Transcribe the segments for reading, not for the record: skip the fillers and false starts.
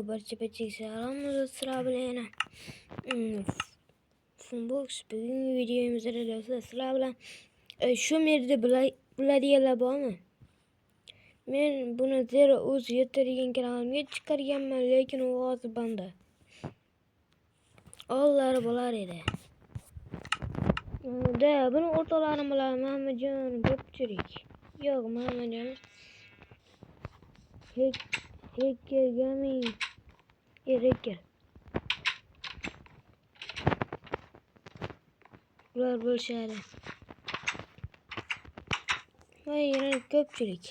barcha selamlar sıra bilan Funbox bugungi videomizda sizlar bilan shu yerda biladiganlar bormi? Men buni zero o'z yetargan kanalimga chiqarganman, lekin u hozir banda. Ollari bo'lar edi. Buni o'rtalarim bilan Muhammadjon ko'pchilik. Yo'q, Muhammadjon. Hacker Gaming. Hacker. Ular bo'lishadi. Va yana ko'pchilik.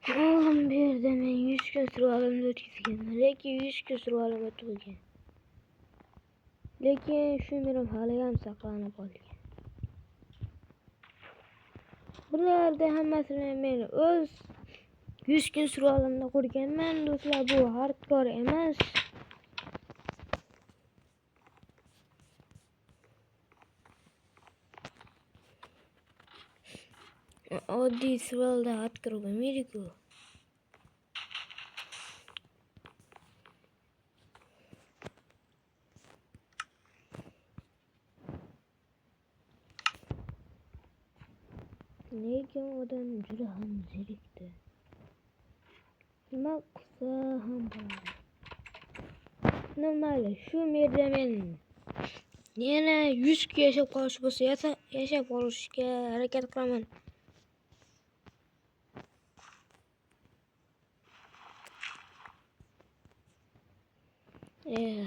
Oğlum bir de men 100 kun survalimda o'tkazganman, lekin 100 kun survalim o'tgan. Lekin shu merim hali ham saqlanib qolgan. Bularda hammasini men o'z 100 kun survalimda qurganman do'stlar, bu hardcore emas. Oddiy survalda hardcore bo'lmaydi-ku. Lekin odam juda ham zerikdi. Nima qilsa ham bo'ladi. Mayli, shu yerda men yana 100 kun yashab qolish bo'lsa, yashab qolishga harakat qilaman.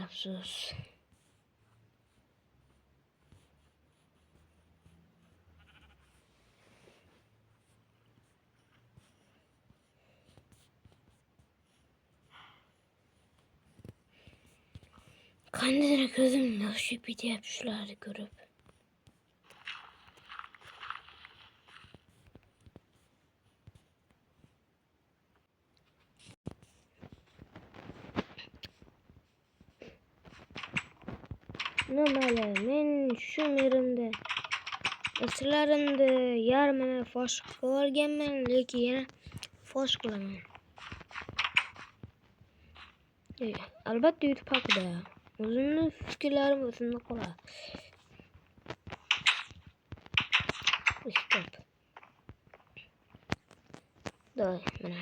Afsus. Qanday ko'zim yoshib ketyapti shularni ko'rib. Mayli, men shu yerimda sizlarimni yarmini fosh qilib olganman, lekin yana fosh qilaman. Albatta YouTube haqida o'zimni fikrlarim o'zimda qoladi. Stop. Mana.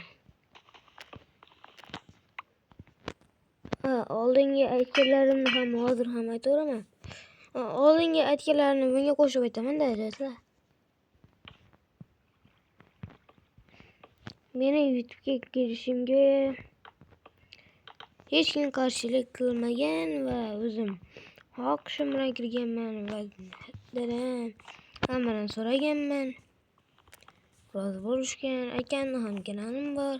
Oldingi aytganlarimni ham hozir ham aytaveraman. Oldingi aytganlarimni bunga qo'shib aytaman do'stlar. Meni YouTube'ga kirishimga hech kim qarshilik qilmagan va o'zim xohishim bilan kirganman va dadam hammadan so'raganman. Rozi bo'lishgan. Akamning ham kanalim bor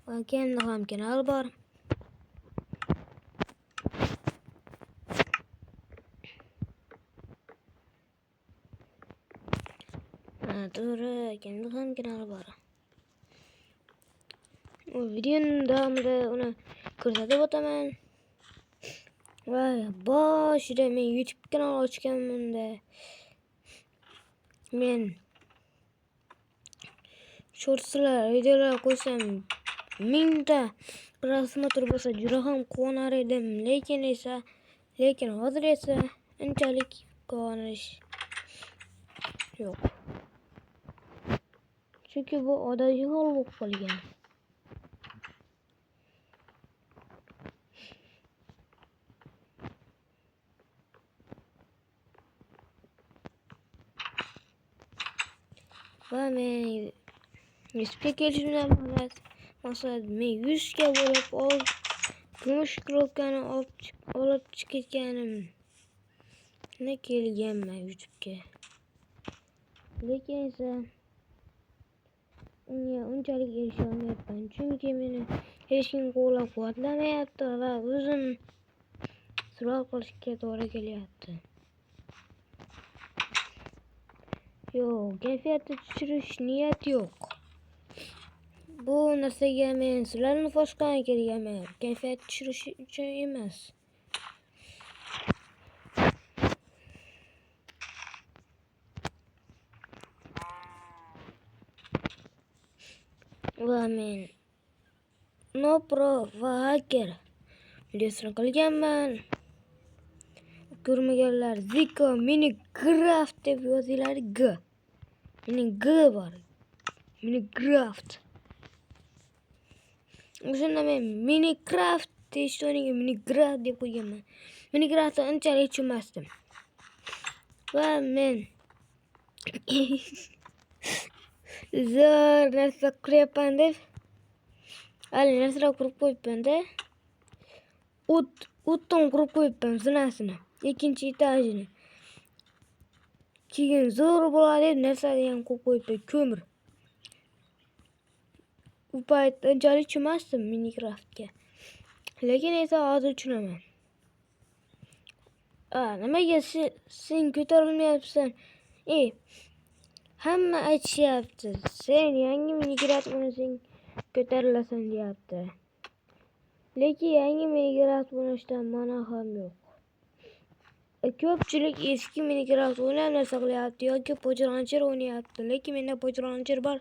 va akamning ham kanali bor. To'g'ri, akamning ham kanali bor. O videoning davomida uni ko'rsatib o'taman. Va boshida men YouTube kanal ochganimda men shortslar videolar qo'ysam 1000 ta prosmotr bo'lsa juda ham quvonar edim, lekin hozir esa unchalik quvonish yo'q. Chunki bu odatiy hol bo'lib qolgan. Va men YouTube'ga kelishimdan maqsad men 100 ga bo'lib kumush klopkani olib chiqganimni kelganman YouTube'ga. Lekin esa unchalik erisha olmayapman, chunki meni hech kim qo'llab-quvvatlamayapti va o'zim survival qilishga to'g'ri kelyapti. Yo'q, kayfiyatni tushirish niyat yo'q. Bu narsaga men sizlarni fosh qilgan kelganman, kayfiyat tushirish uchun emas. Va men Nopro va hacker videosini qilganman. Ko'rmaganlar Zico Minecraft deb yozinglar. Mening G bor. Minecraft. O'shanda men Minecraft deyishganiga Minecraft deb qo'yganman. Minecraftni unchalik tushunmasdim. Va men zo'r narsa qilyapman deb hali narsalar qurib qo'yibman-da. O'tdan qurib qo'yibman zinasini. Ikkinchi etajini. Keyin zo'r bo'ladi deb narsalarni ham qo'yib qo'yibman. Ko'mir. U payt unchalik tushunmasdim Minecraftga. Lekin esa hozir tushunaman. Nimaga sen ko'tarilmayapsan? Hamma aytishyapti. Sen yangi Minecraft o'ynasang ko'tarilasan deyapti. Lekin yangi Minecraft o'ynashdan ma'no ham yo'q. Ko'pchilik eski Minecraft o'ynab narsa qilyapti yoki pochrancher o'ynayapti. Lekin menda pochrancher bor.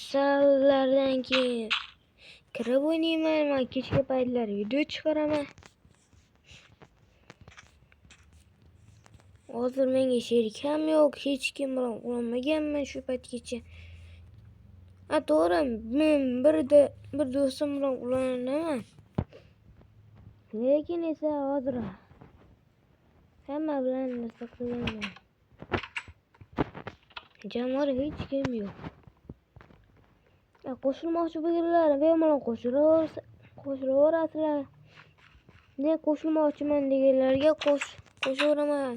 Sallardan keyin kirib o'ynayman. Men kechki paytlar video chiqaraman. Hozir menga sherik ham yo'q. Hech kim bilan o'ynamaganman shu paytgacha. To'g'ri, men bir do'stim bilan o'ynaman. Lekin esa hozir hamma bilan narsa qilganman. Jamoada hech kim yo'q. Qo'shilmoqchi bo'lganlar bemalol qo'shilaverasizlar. Ne qo'shilmoqchiman deganlarga qo'shaveraman.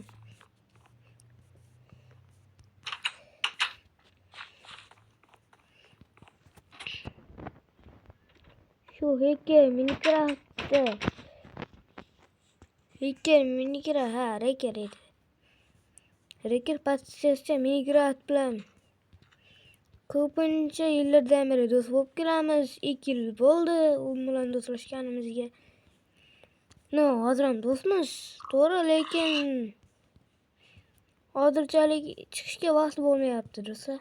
Shu hacker hacker edi. Hacker patsiyascha Minecraft bilan ko'pincha yillardan beri do'st bo'lib kelamiz. 2 yil bo'ldi u bilan do'stlashganimizga. Hozir ham do'stmiz, to'g'ri, lekin hozirchalik chiqishga vaqt bo'lmayapti do'stlar.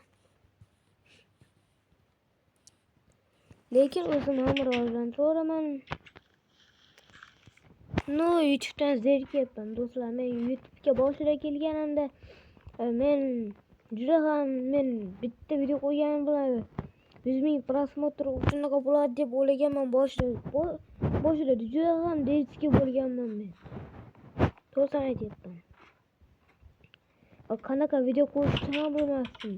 Lekin o'zim ham rivojlantiraman. YouTube'dan zerikayapman do'stlar. Men YouTube'ga boshida kelganimda men bitta video qo'yganim bilan 100 ming prosmotr shunaqa bo'ladi deb o'ylaganman boshida juda ham dezki bo'lganman men. To'g'risini aytyapman. Qanaqa video qo'yishni ham bilmasdim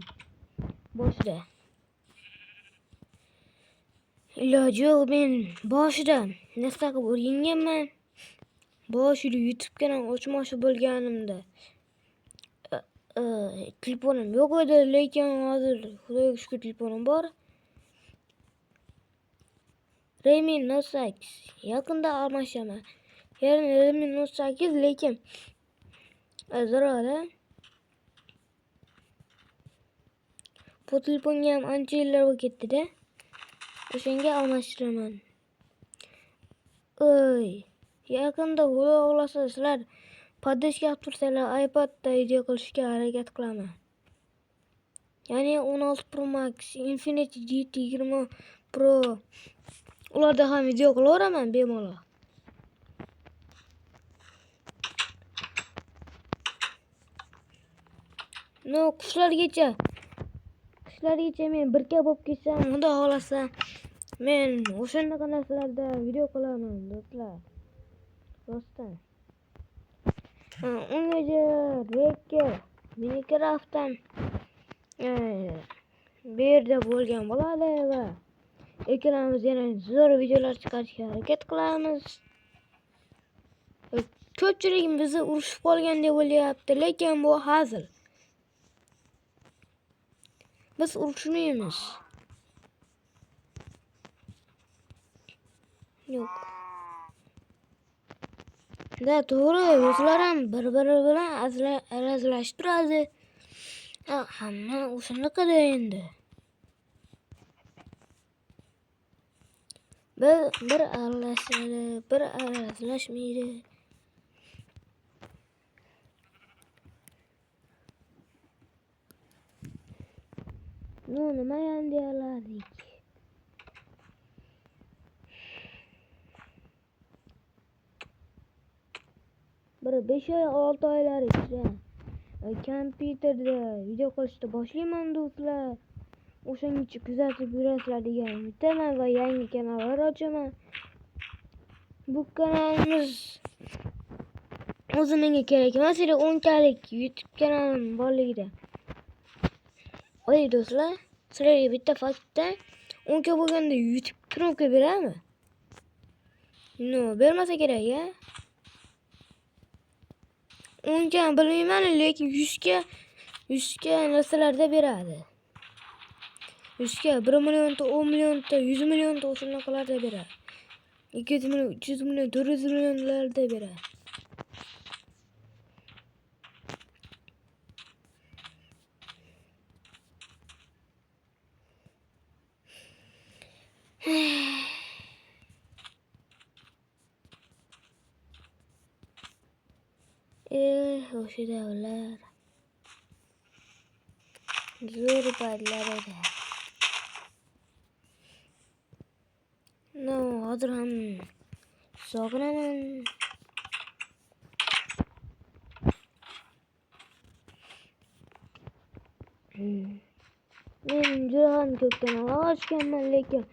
boshida. Iloji yo'q, men boshida narsa qilib o'rganganman. Boshida YouTube kanal ochmoqchi bo'lganimda telefonim yo'q edi, lekin hozir Xudoga shukr telefonim bor. Redmi Note 8 yaqinda almashaman. Redmi Note 8 lekin zararli. Bu telefonga ham ancha yillar bo'lib ketdi-da. O'shanga almashtiraman. Yaqinda Xudo xohlasa sizlar podishga olib tursanglar iPadda video qilishga harakat qilaman. Ya'ni 16 Pro Max, Infinity GT 20 Pro ularda ham video qilaveraman bemalol. Qushlargacha men birga bo'lib ketsam, Xudo xohlasa men o'shanaqa narsalarda video qilaman do'stlar. Rostdan. Ungacha hacker Minecraftdan bu yerda bo'lgan bo'ladi va ekranimiz yana zo'r videolar chiqarishga harakat qilamiz. Ko'pchilik bizni urushib qolgan deb o'ylayapti, lekin bu hazil. Biz urushmaymiz. Yo'q. To'g'ri, o'zlar ham bir-biri bilan arazlashib turadi. Hamma o'shanaqa-da endi. Bir aralashadi, bir aralashmaydi. nima ham deyarlardik. Bir 5 oy 6 oylar ichida kompyuterda video qilishni boshlayman do'stlar. O'shangacha kuzatib yurasizlar degan umiddaman va yangi kanallar ochaman. Bu kanalimiz o'zi menga kerak emas edi, 10 kalik YouTube kanalim borligida. Oy do'stlar, sizlarga bitta faktda 10 ka bo'lganda YouTube knopka beradimi? No, bermasa kerak ya. 10 ka bilmayman, lekin 100 ka narsalarda beradi. 100 ka 1 millionta, 10 millionta, 100 millionta o'shanaqa beradi. 200 million, 300 million, 400 millionlarda beradi. O'sha davlar zo'r paytlar edi. No, hozir ham sog'inaman. Men juda ham ko'p kanallar ochganman, lekin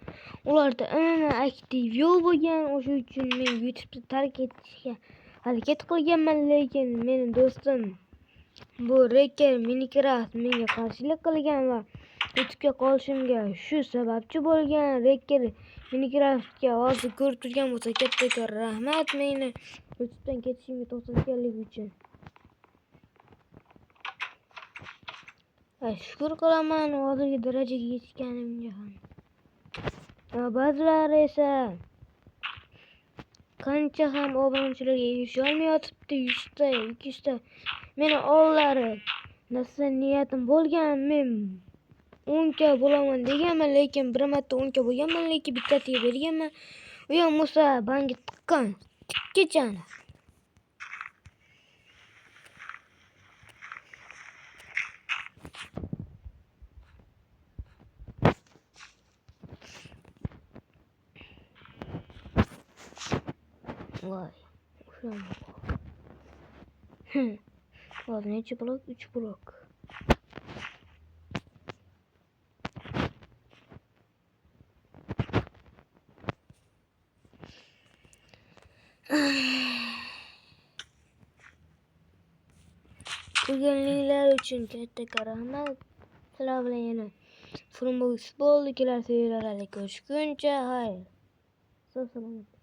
ularda umuman aktiv yo'q bo'lgan. O'sha uchun men YouTube'ni tark etishga harakat qilganman, lekin meni do'stim bu Reker Minecraft menga qarshilik qilgan va YouTube'ga qolishimga shu sababchi bo'lgan. Reker Minecraftga hozir ko'rib turgan bo'lsa, katta rahmat meni YouTube'dan ketishimga to'xtatganligi uchun. Shukr qilaman hozirgi darajaga yetganimga ham. Ba'zilari esa qancha ham obunachilarga erisha olmayotibdi, 100 ta, 200 ta. Meni ollari narsa niyatim bo'lgan, men 10 ka bo'laman deganman, lekin bir marta 10 ka bo'lganman, lekin bittasiga berganman. U ham Musa banga tiqqan, tikkachani. Voy, o'sha. Hozir necha blok? 3 blok. Turganliklar uchun katta rahmat. Sizlar bilan yana Furmox bo'ldi. Kelar videolarda ko'rishguncha, xayr. Sog' salomat.